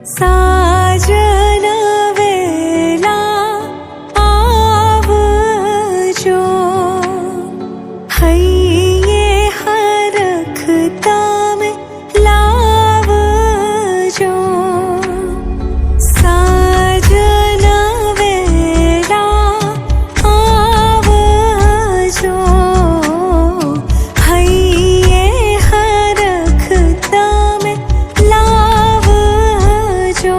साजन वेला आवजो, हइये हरखता में लावजो। साजन वेला आवजो, हइये हरखता में लावजो।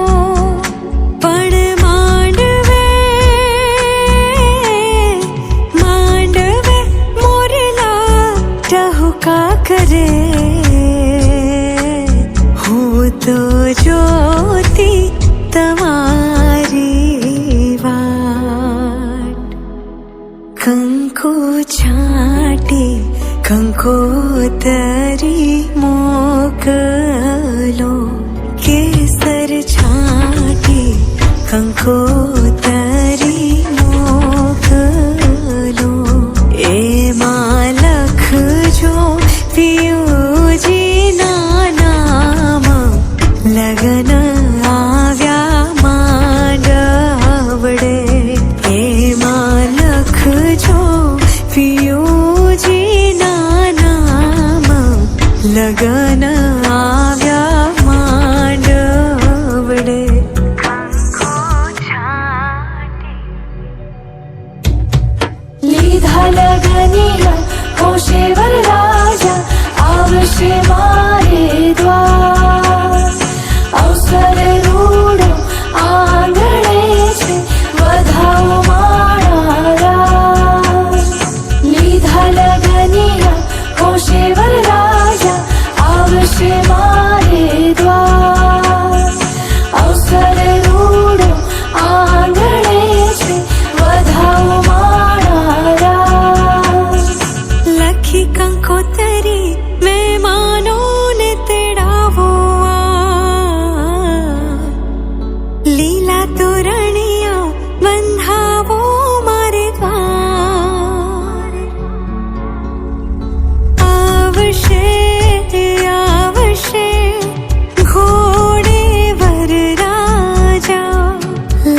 पण मांडवे मांडवे मोरला टहुका करे, हूँ तो ज्योति तमारी वाट। कंको छाटी कंकोतरी मोकलो, केसर छाटी कंकोतरी मोकलो। ए मालख जो पियूजी ना नाम, लगन आव्या मांडवड़े। ए मालख जो पियूजी ना नाम, लगन आव्या मांडवड़े। લીધા લગનિયા હોશે વરરાજા, આવશે મારે દ્વાર। અવસર રૂડો આંગણે છે, વધાવો માળા। લીધા લગનિયા હોશે વરરાજા, આવશે મારે દ્વાર। અવસર રૂડો આંગણે છે, વધાવો માળા। लखी कंकोतरी मेहमानों ने तेड़ावो आ, लीला तोरणिया बंधावो मारे द्वार। आवशे आवशे घोड़े वरराजा,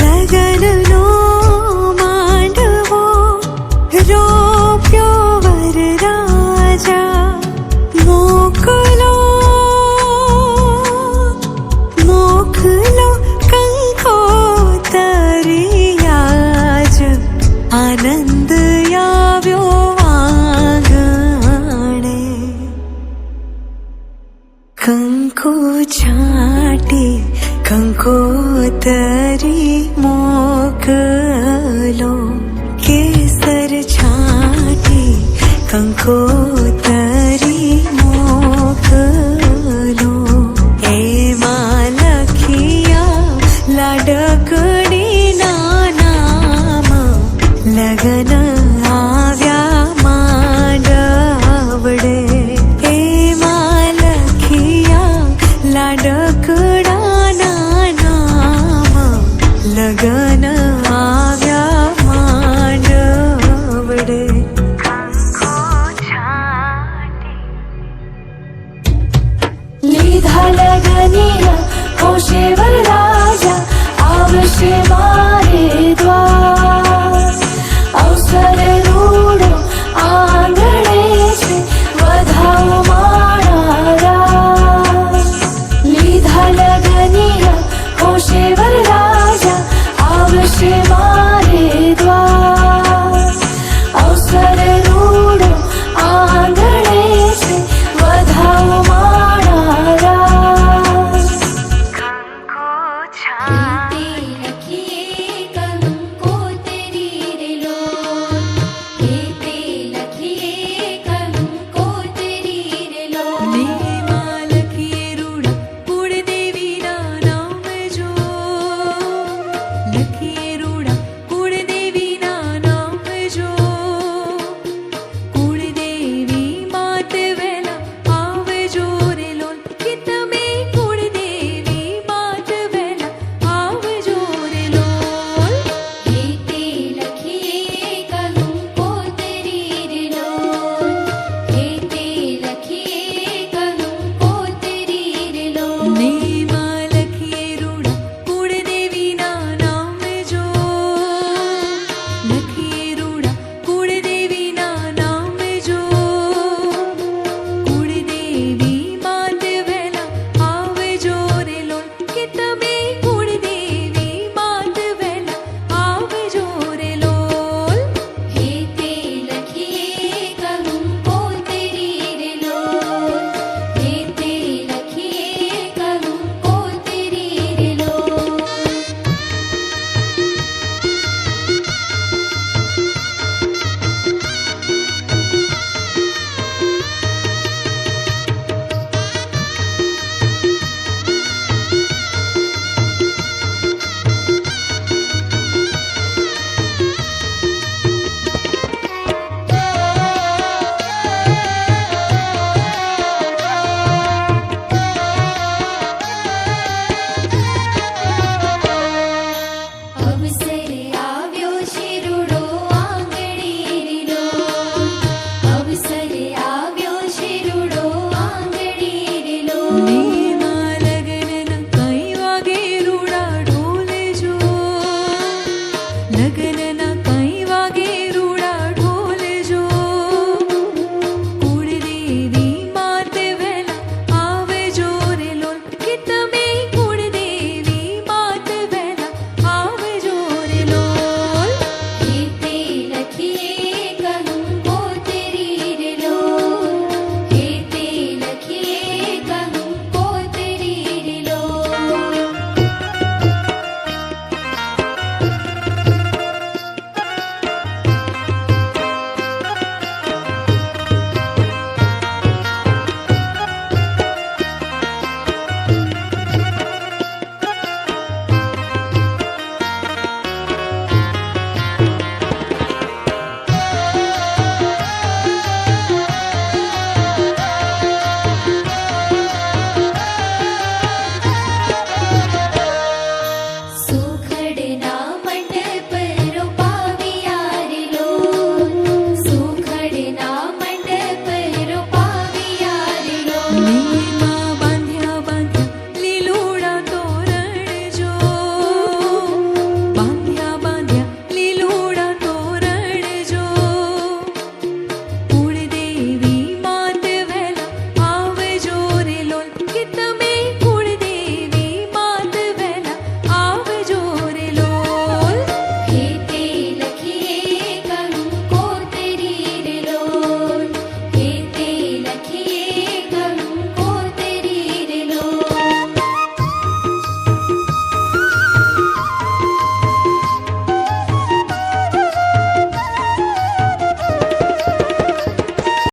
लगननो मांडवो रोप्यो वरराजा। मोकलो मोकलो कंकोतरियाज, आनंद આવ્યો આંગણે। કંકો છાટી કંકોતરી મોકલો,